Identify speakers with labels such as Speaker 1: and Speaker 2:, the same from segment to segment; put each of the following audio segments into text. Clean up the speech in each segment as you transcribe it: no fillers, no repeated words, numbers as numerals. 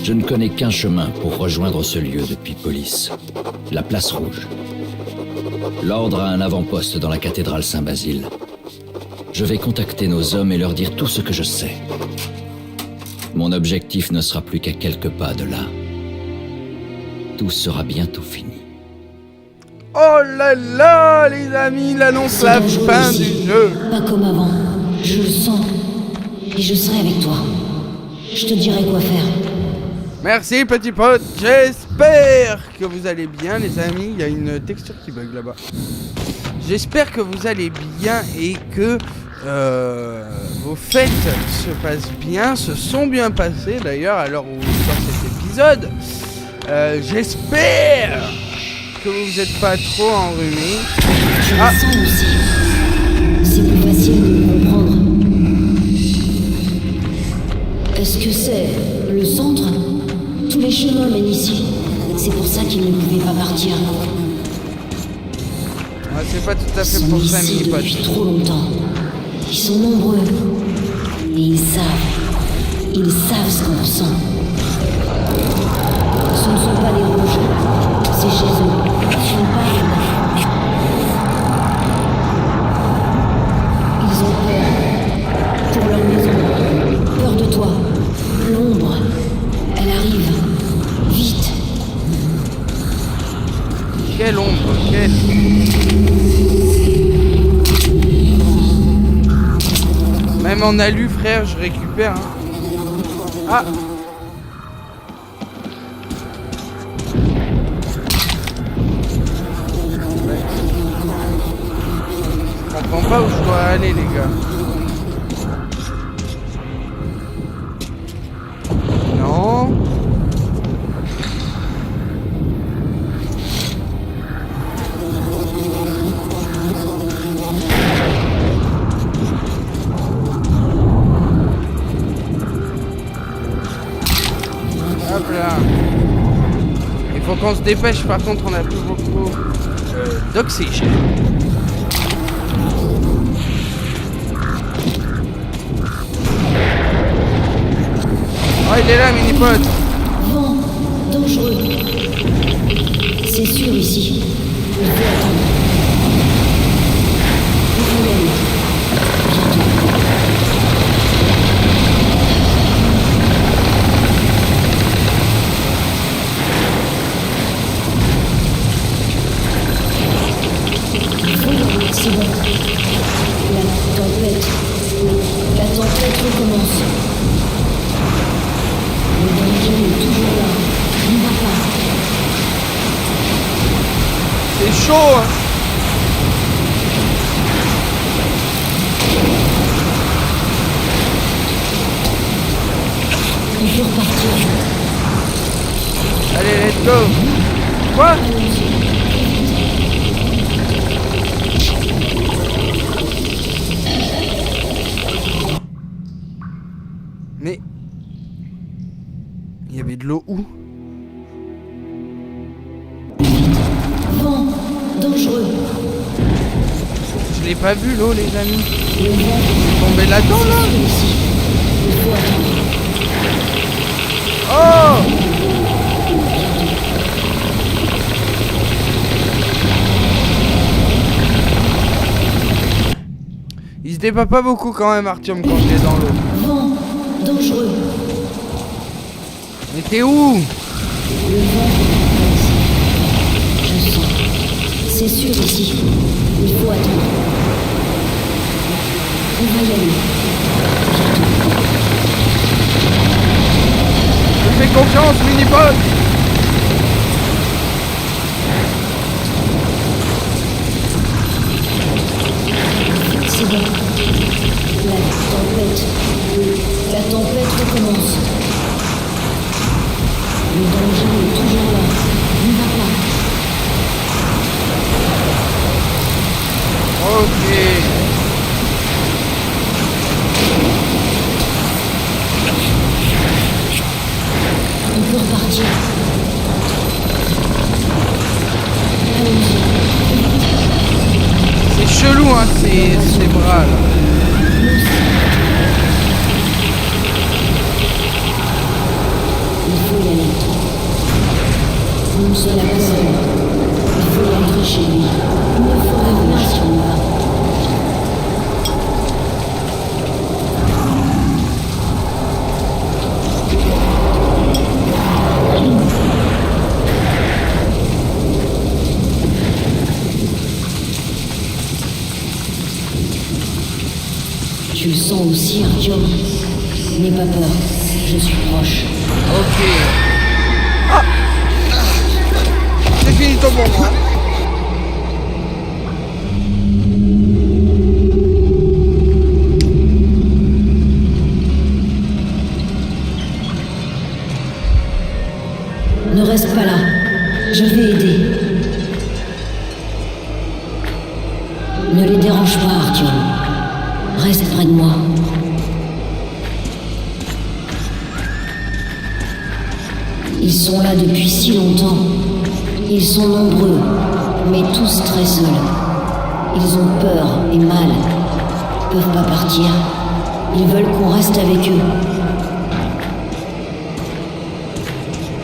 Speaker 1: Je ne connais qu'un chemin pour rejoindre ce lieu depuis police. La place rouge. L'ordre a un avant-poste dans la cathédrale Saint-Basile. Je vais contacter nos hommes et leur dire tout ce que je sais. Mon objectif ne sera plus qu'à quelques pas de là. Tout sera bientôt fini.
Speaker 2: Oh là là, les amis, il annonce la fin du jeu.
Speaker 3: Pas comme avant. Je le sens. Et je serai avec toi. Je te dirai quoi faire.
Speaker 2: Merci, petit pote. J'espère que vous allez bien, les amis. Il y a une texture qui bug là-bas. J'espère que vous allez bien et que vos fêtes se passent bien, se sont bien passées d'ailleurs à l'heure où sort cet épisode. J'espère que vous n'êtes pas trop enrhumés.
Speaker 3: Je le sens aussi. C'est plus facile de me comprendre. Est-ce que c'est le centre? Tous les chemins mènent ici. C'est pour ça qu'ils ne pouvaient pas partir.
Speaker 2: Ah, c'est pas tout à
Speaker 3: Ils
Speaker 2: fait
Speaker 3: sont
Speaker 2: pour ça,
Speaker 3: ici
Speaker 2: mini-pote.
Speaker 3: depuis trop longtemps. Ils sont nombreux. Et ils savent. Ils savent ce qu'on ressent. Ce ne sont pas les rouges. C'est chez eux. Ils sont pas là. Ils ont peur. Pour leur maison. Peur de toi. L'ombre. Elle arrive. Vite.
Speaker 2: Quelle ombre, quelle... Même en alu, frère, je récupère. Hein. Ah. Ouais. Je comprends pas où je dois aller, les gars. Non. Hop là. Il faut qu'on se dépêche, par contre on a plus beaucoup d'oxygène. Oh, il est là, mini-pote.
Speaker 3: Vent. Dangereux. C'est sûr ici. Il faut attendre. Il faut y aller. C'est bon. La tempête recommence. Le danger est toujours là. N'y va pas.
Speaker 2: C'est chaud, hein.
Speaker 3: Il faut repartir.
Speaker 2: Allez, let's go. Quoi? Mais... il y avait de l'eau où?
Speaker 3: Vent. Dangereux.
Speaker 2: Je l'ai pas vu l'eau, les amis.
Speaker 3: Le vent.
Speaker 2: Tombé là-dedans, là?
Speaker 3: Ici. Il faut attendre.
Speaker 2: Oh! Il se débat pas beaucoup quand même, Artyom, quand il est dans l'eau.
Speaker 3: Vent. Dangereux.
Speaker 2: Mais t'es où?
Speaker 3: Le vent. Je sens. C'est sûr ici. Il faut attendre. On va y aller.
Speaker 2: Je fais confiance, mini-pote.
Speaker 3: C'est bon. La tempête recommence. Le danger est toujours là. N'y va pas.
Speaker 2: Ok.
Speaker 3: On peut repartir. Allons-y.
Speaker 2: C'est chelou, hein, ces bras, là.
Speaker 3: Il faut y une seule personne. Il faut rentrer chez lui. Il ne ferait rien si on y va. Tu le sens aussi, Artyom. N'aie pas peur, je suis proche.
Speaker 2: Ok. Ah, c'est fini ton moment.
Speaker 3: Ne reste pas là. Je vais aider. Ne les dérange pas, Artyom. Reste près de moi. Ils sont là depuis si longtemps. Ils sont nombreux, mais tous très seuls. Ils ont peur et mal. Ils peuvent pas partir. Ils veulent qu'on reste avec eux.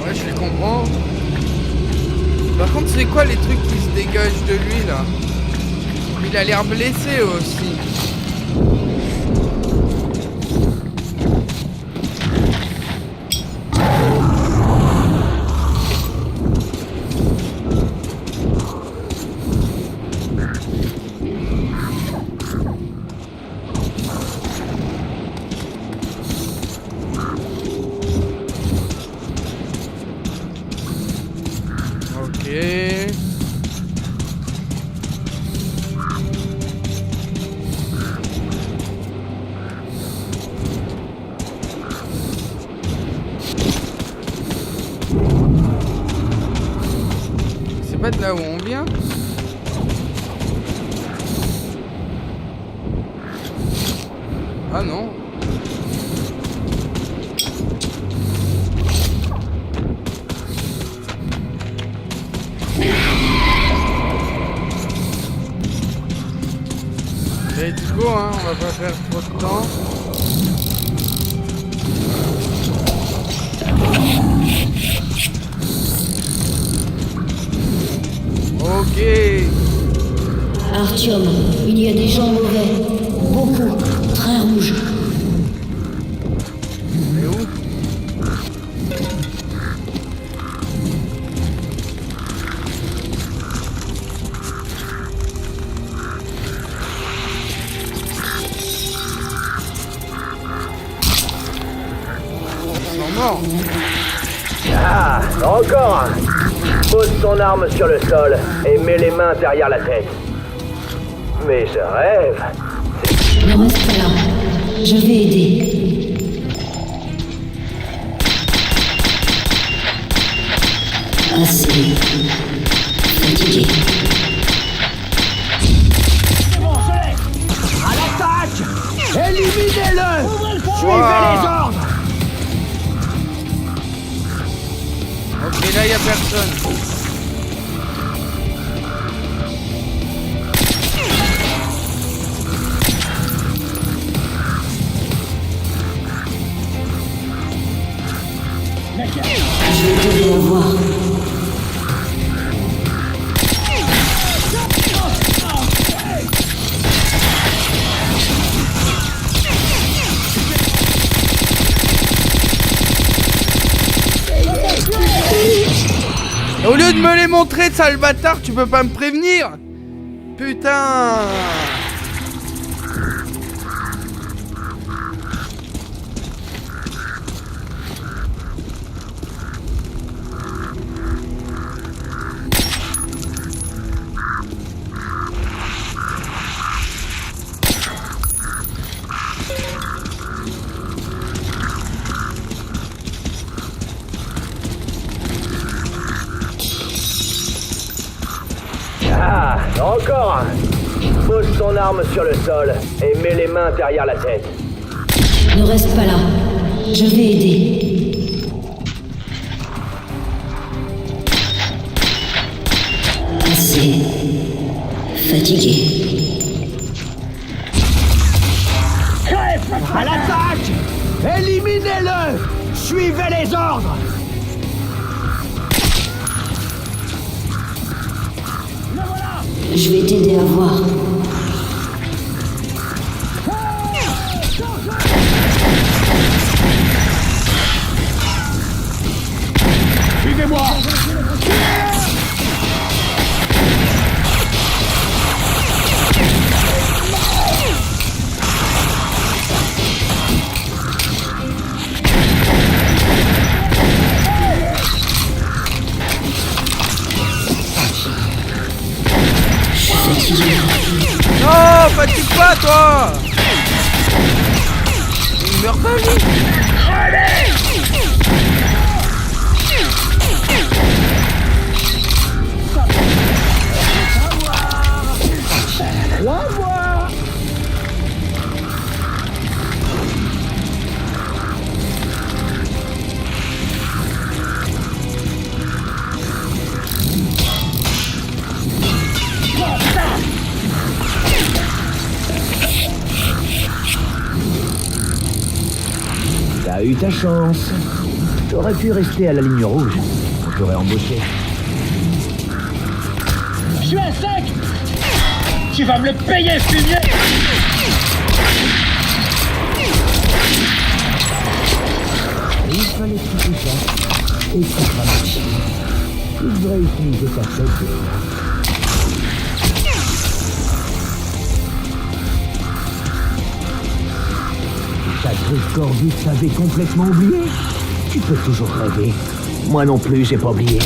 Speaker 2: Ouais, je les comprends. Par contre, c'est quoi les trucs qui se dégagent de lui là? Il a l'air blessé aussi. C'est pas de là où on vient? Ah non. Let's go, hein, on va pas faire trop de temps. Ok.
Speaker 3: Artyom, il y a des gens mauvais. Beaucoup. Très rouges.
Speaker 2: Mais où? Ils sont morts.
Speaker 4: Ah, encore un. Pose ton arme sur le sol et mets les mains derrière la tête. Mais je rêve.
Speaker 3: Ne reste pas là. Je vais aider. Assez. Fatigué.
Speaker 4: À l'attaque! Éliminez-le! Suivez
Speaker 2: Wow.
Speaker 4: les ordres!
Speaker 2: Ok, là y a personne.
Speaker 3: Je vais t'aider à voir.
Speaker 2: Au lieu de me les montrer, sale bâtard, tu peux pas me prévenir? Putain!
Speaker 4: Ah, encore un. Pose ton arme sur le sol et mets les mains derrière la tête.
Speaker 3: Ne reste pas là. Je vais aider. Assez. Fatigué.
Speaker 4: À l'attaque! Éliminez-le! Suivez les ordres!
Speaker 3: Je vais t'aider à voir.
Speaker 5: Suivez-moi.
Speaker 2: Non, fatigue pas, toi. Il meurt pas, lui.
Speaker 5: T'as eu ta chance. T'aurais pu rester à la ligne rouge. On t'aurait embauché.
Speaker 6: Je suis à sec. Tu vas me le payer, fumier.
Speaker 5: Il fallait tout ça. Et ça va marcher. Tu devrais utiliser ta tête de fois. Ta griffe Corbus t'avait complètement oublié. Tu peux toujours rêver. Moi non plus, j'ai pas oublié.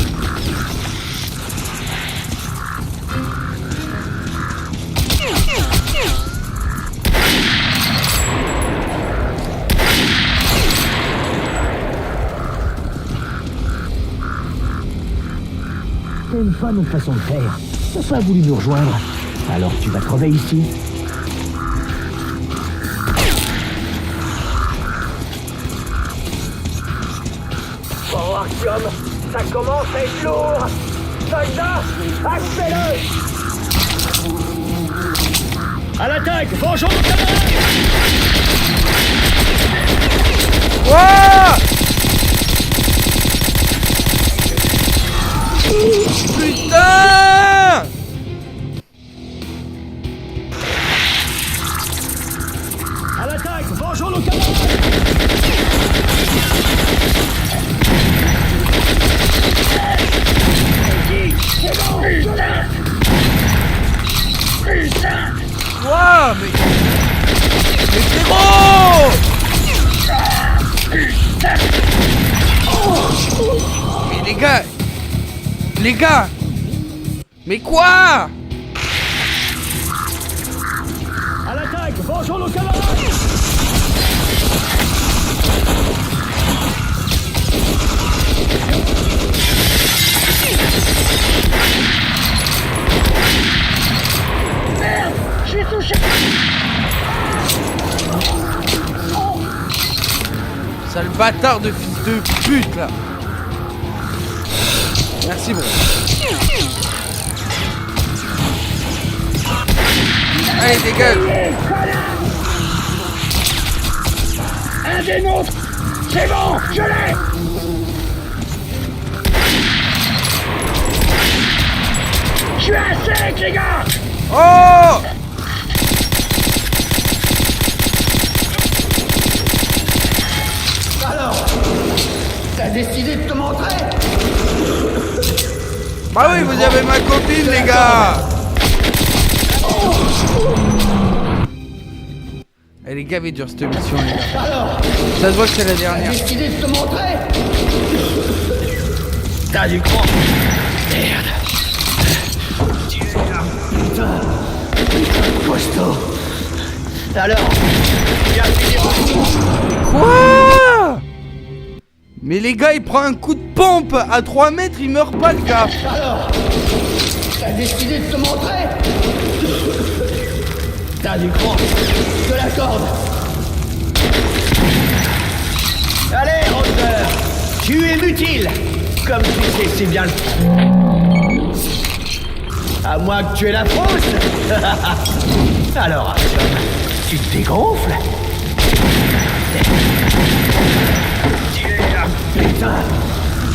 Speaker 5: T'as une fois notre façon de faire. T'as pas voulu nous rejoindre. Alors tu vas crever ici.
Speaker 4: Bon, Artyom, ça commence à être lourd. Soldats, achetez-le.
Speaker 6: À l'attaque. Vengeons nos camarades.
Speaker 2: Ouah. Putain.
Speaker 6: À l'attaque. Vengeons nos camarades.
Speaker 2: Ouah, mais frérot. Mais les gars, mais quoi?
Speaker 6: À l'attaque. Vengeons nos camarades. Merde, je suis touché.
Speaker 2: Sale bâtard de fils de pute là. Merci bro. Allez dégage.
Speaker 6: Un des nôtres. C'est bon, je l'ai. Je suis à sec, les gars.
Speaker 2: Oh.
Speaker 5: T'as décidé de te montrer?
Speaker 2: Bah oui, vous avez ma copine les gars. Elle est gavée dure cette mission les gars.
Speaker 5: Alors,
Speaker 2: Ça se voit que c'est la
Speaker 5: t'as
Speaker 2: dernière.
Speaker 5: décidé de te montrer?
Speaker 6: T'as du grand.
Speaker 5: Costaud. Alors,
Speaker 2: Quoi? Mais les gars, il prend un coup de pompe à 3 mètres, il meurt pas le gars.
Speaker 5: alors, t'as décidé de te montrer? T'as du cran. Je te l'accorde. Allez, Roger, tu es mutile, comme tu sais si bien le faire. À moins que tu aies la fausse. Alors, Artyom, tu te dégonfles?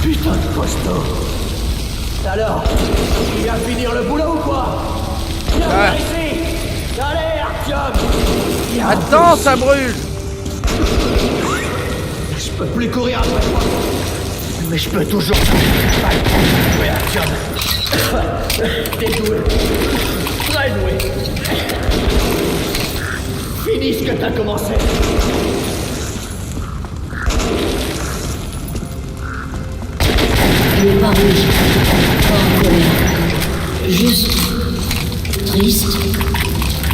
Speaker 5: Putain de costaud. Alors, tu viens finir le boulot ou quoi?
Speaker 2: Ah.
Speaker 6: Allez, Artyom.
Speaker 2: Attends, ça brûle.
Speaker 6: Je peux plus courir après toi. Mais je peux toujours... Oui, Artyom. T'es doué. Très doué. Finis ce que t'as commencé.
Speaker 3: Il est pas rouge, pas en colère. Juste triste.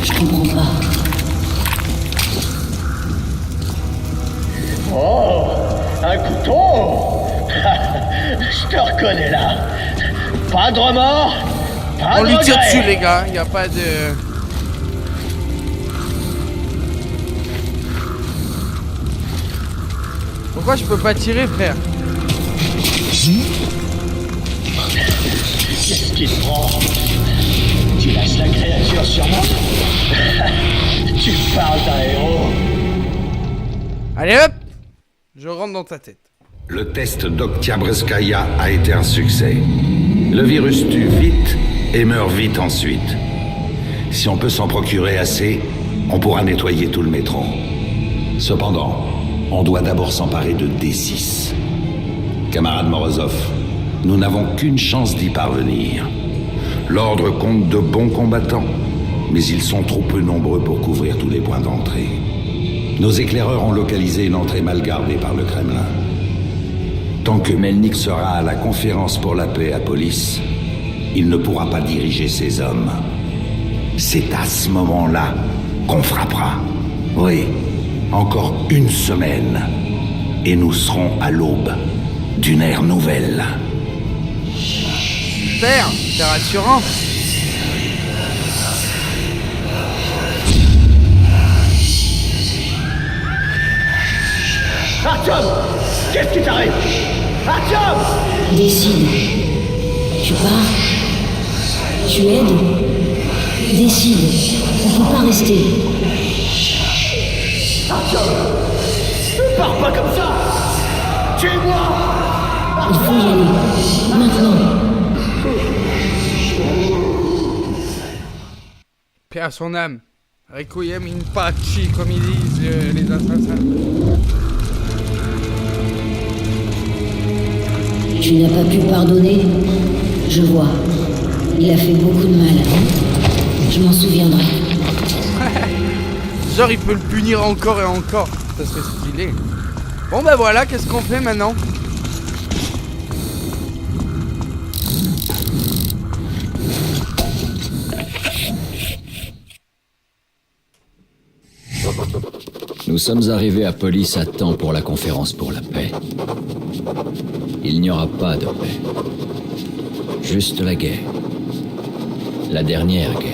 Speaker 3: Je comprends pas.
Speaker 6: Oh, un couteau. Je te reconnais là. Pas de remords. Pas
Speaker 2: On
Speaker 6: de
Speaker 2: lui tire
Speaker 6: regret.
Speaker 2: dessus, les gars. Y a pas de... Pourquoi je peux pas tirer, frère?
Speaker 6: Qu'est-ce qui te prend? Tu lâches la créature sur moi? Tu parles d'un héros.
Speaker 2: Allez hop! Je rentre dans ta tête.
Speaker 7: Le test d'Oktyabrskaya a été un succès. Le virus tue vite et meurt vite ensuite. Si on peut s'en procurer assez, on pourra nettoyer tout le métro. Cependant, on doit d'abord s'emparer de D6. Camarade Morozov, nous n'avons qu'une chance d'y parvenir. L'ordre compte de bons combattants, mais ils sont trop peu nombreux pour couvrir tous les points d'entrée. Nos éclaireurs ont localisé une entrée mal gardée par le Kremlin. Tant que Melnik sera à la conférence pour la paix à Police, il ne pourra pas diriger ses hommes. C'est à ce moment-là qu'on frappera. Oui, encore une semaine, et nous serons à l'aube d'une ère nouvelle.
Speaker 2: Super, c'est rassurant.
Speaker 6: Artyom, qu'est-ce qui t'arrive? Artyom!
Speaker 3: Décide. Tu pars. Tu aides. Décide. On peut pas rester.
Speaker 6: Artyom! Ne pars pas comme ça! Tue-moi!
Speaker 3: Il faut y aller. Maintenant.
Speaker 2: Paix à son âme. Requiem in pace, comme ils disent les assassins.
Speaker 3: Tu n'as pas pu pardonner. Je vois. Il a fait beaucoup de mal. Je m'en souviendrai.
Speaker 2: Genre, il peut le punir encore et encore. Ça serait stylé. Bon, bah voilà, qu'est-ce qu'on fait maintenant?
Speaker 1: Nous sommes arrivés à Police à temps pour la conférence pour la paix. Il n'y aura pas de paix. Juste la guerre. La dernière guerre.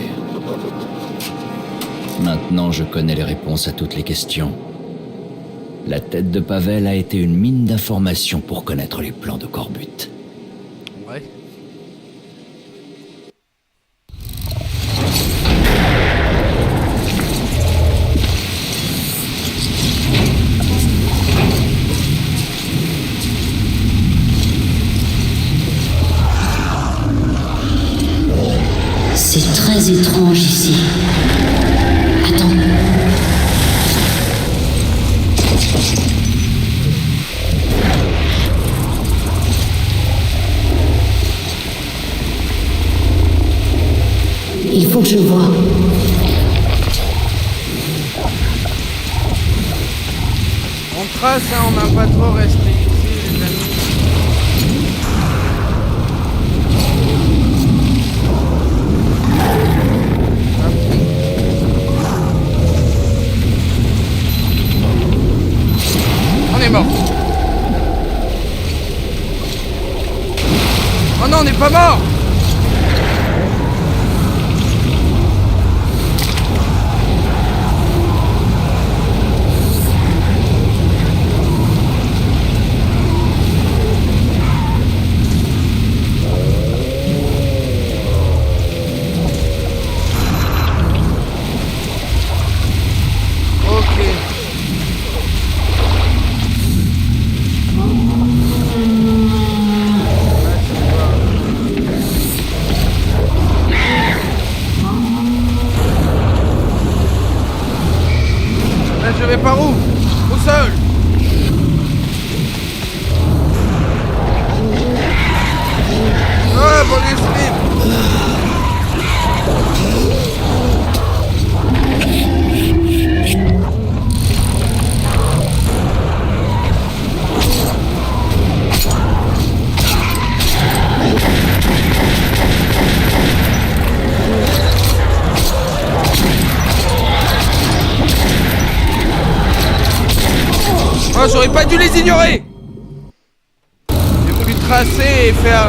Speaker 1: Maintenant, je connais les réponses à toutes les questions. La tête de Pavel a été une mine d'informations pour connaître les plans de Corbutte.
Speaker 2: Ouais.
Speaker 3: C'est très étrange ici. Attends. Il faut que je voie.
Speaker 2: On trace, hein, on n'a pas trop resté ici, les amis. On est mort. Oh non, on n'est pas mort. Oh, j'aurais pas dû les ignorer. J'ai voulu tracer et faire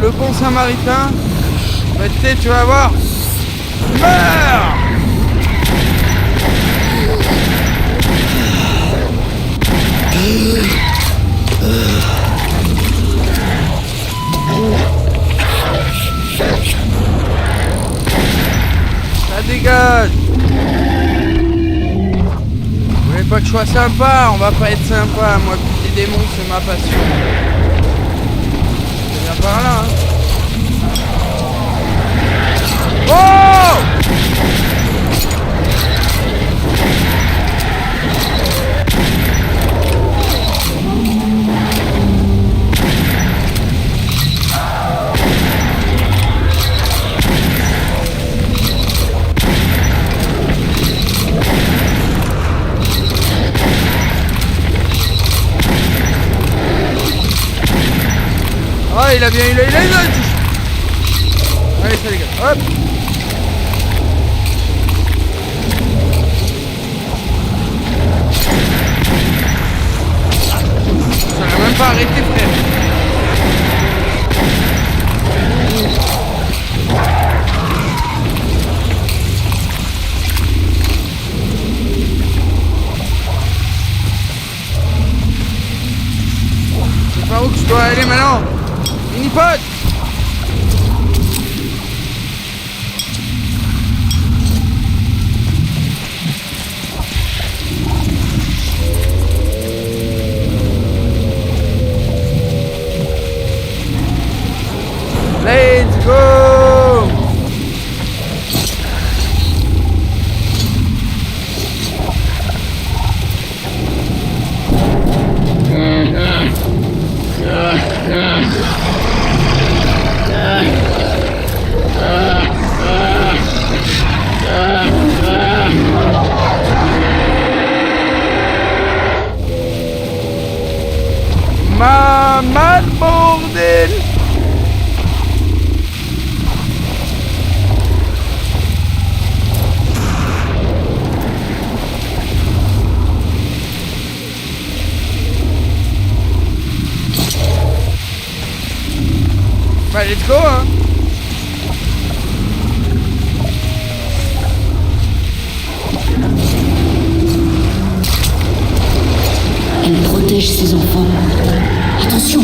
Speaker 2: le bon samaritain. Bah, tu vas voir. Meurs! Ça dégage. Vous voulez pas que je sois sympa? On va pas être sympa. Moi, buter des démons, c'est ma passion. C'est bien par là, hein. Oh! Oh, il a bien, il a allez, ça dégage, hop. Ça n'a même pas arrêté, frère. Je sais pas où que je dois aller maintenant. Mini-pote! Let's go! Maman, bordel! Bah, let's go, hein!
Speaker 3: Elle protège ses enfants. Attention!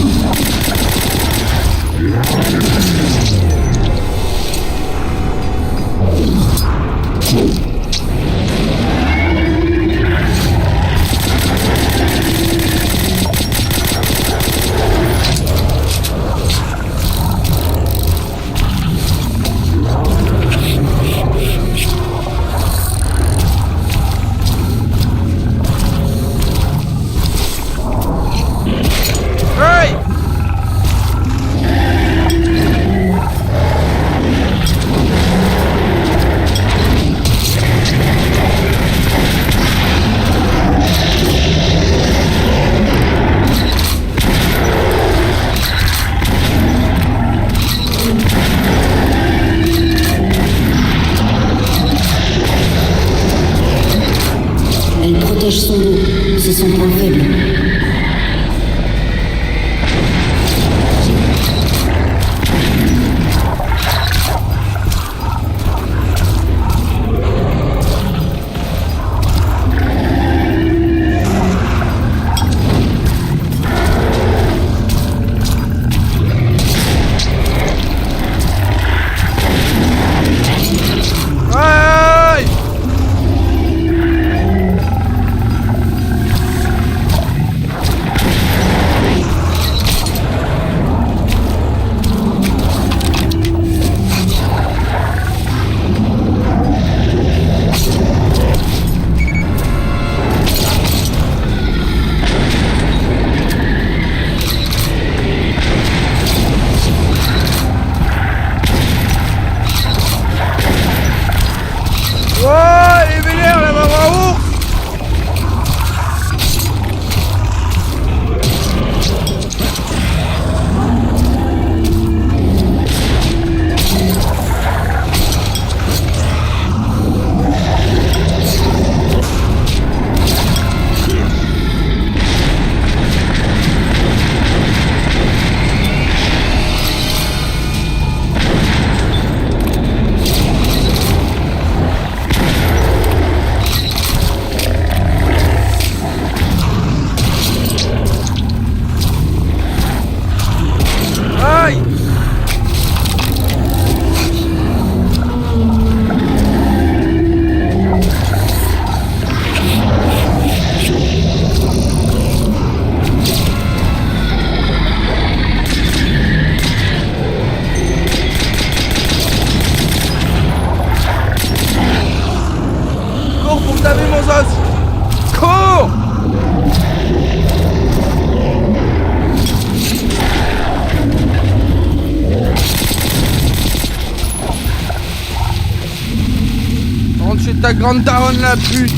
Speaker 2: ta grande daronne la pute.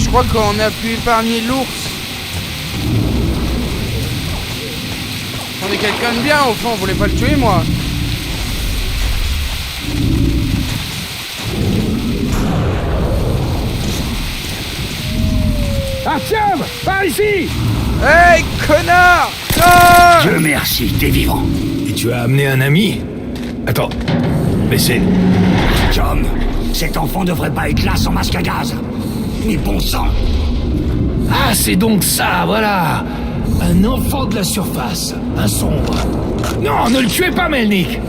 Speaker 2: Je crois qu'on a pu épargner l'ours. On est quelqu'un de bien au fond, on voulait pas le tuer moi.
Speaker 6: Artyom, par ici!
Speaker 2: Hey connard! Non!
Speaker 8: Dieu merci, t'es vivant.
Speaker 9: Et tu as amené un ami? Attends, mais c'est...
Speaker 8: Artyom, cet enfant devrait pas être là sans masque à gaz. Mais bon sang!
Speaker 9: Ah, c'est donc ça, voilà! Un enfant de la surface, un sombre. Non, ne le tuez pas, Melnik!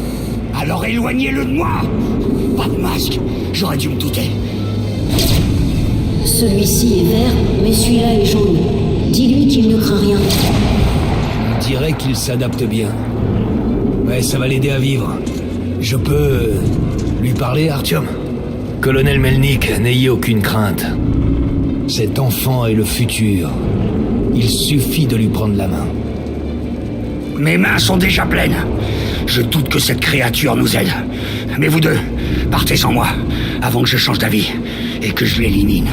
Speaker 8: Alors éloignez-le de moi! Pas de masque, j'aurais dû me douter.
Speaker 3: Celui-ci est vert, mais celui-là est jaune. Dis-lui qu'il ne craint rien.
Speaker 9: On dirait qu'il s'adapte bien. Ouais, ça va l'aider à vivre. Je peux... lui parler, Artyom? Colonel Melnik, n'ayez aucune crainte. Cet enfant est le futur. Il suffit de lui prendre la main.
Speaker 8: Mes mains sont déjà pleines. Je doute que cette créature nous aide. Mais vous deux, partez sans moi, avant que je change d'avis et que je l'élimine.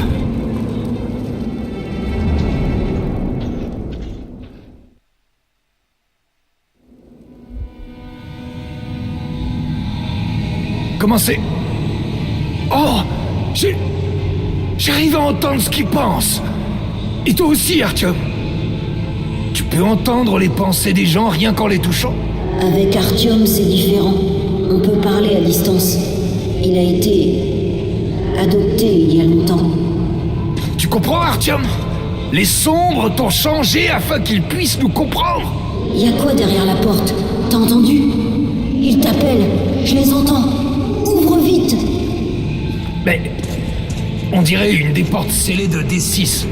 Speaker 9: Comment c'est... Oh! J'arrive à entendre ce qu'il pense. Et toi aussi, Artyom. Tu peux entendre les pensées des gens rien qu'en les touchant?
Speaker 3: Avec Artyom, c'est différent. On peut parler à distance. Il a été adopté il y a longtemps.
Speaker 9: Tu comprends, Artyom? Les sombres t'ont changé afin qu'ils puissent nous comprendre.
Speaker 3: Il y a quoi derrière la porte? T'as entendu? Ils t'appellent. Je les entends. Ouvre vite!
Speaker 9: Mais... on dirait une des portes scellées de D6.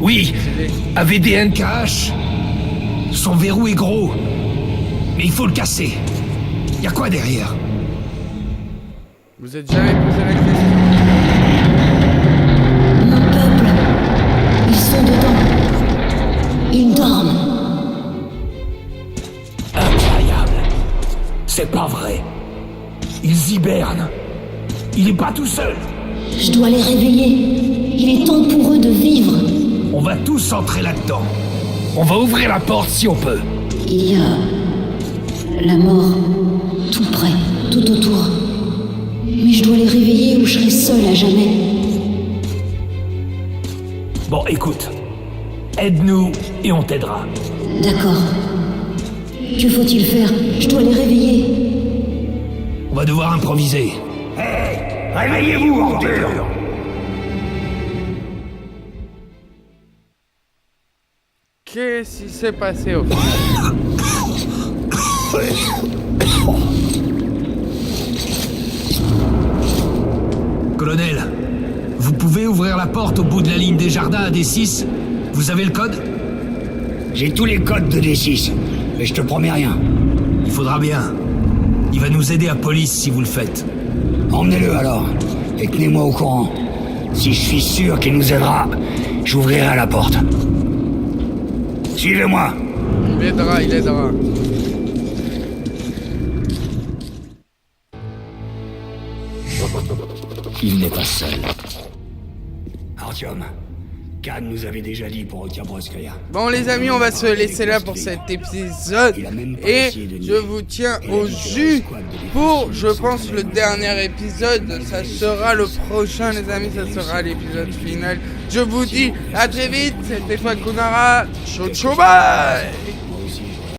Speaker 9: Oui, avec des NKH. Son verrou est gros. Mais il faut le casser. Y a quoi derrière?
Speaker 2: Vous êtes jamais posé la question?
Speaker 3: Mon peuple. Ils sont dedans. Ils dorment.
Speaker 9: Incroyable. C'est pas vrai. Ils hibernent. Il est pas tout seul.
Speaker 3: Je dois les réveiller. Il est temps pour eux de vivre.
Speaker 9: On va tous entrer là-dedans. On va ouvrir la porte si on peut.
Speaker 3: Il y a... la mort. Tout près, tout autour. Mais je dois les réveiller ou je serai seule à jamais.
Speaker 9: Bon, écoute. Aide-nous et on t'aidera.
Speaker 3: D'accord. Que faut-il faire? Je dois les réveiller.
Speaker 9: On va devoir improviser.
Speaker 8: Hé! Réveillez-vous, ordure!
Speaker 2: Qu'est-ce qui s'est passé au fond?
Speaker 9: Colonel, vous pouvez ouvrir la porte au bout de la ligne des jardins à D6? Vous avez le code?
Speaker 8: J'ai tous les codes de D6, mais je te promets rien.
Speaker 9: Il faudra bien. Il va nous aider à police si vous le faites.
Speaker 8: Emmenez-le alors, et tenez-moi au courant. Si je suis sûr qu'il nous aidera, j'ouvrirai la porte. Suivez-moi.
Speaker 2: Il aidera, il aidera.
Speaker 1: Il n'est pas seul.
Speaker 8: Artyom, Khan nous avait déjà dit pour Oktябrskaya.
Speaker 2: Bon les amis, on va se laisser là pour cet épisode. Et je vous tiens au jus pour, je pense, le dernier épisode. Ça sera le prochain les amis, ça sera l'épisode final. Je vous dis à très vite, c'était Fakunara. Ciao ciao bye.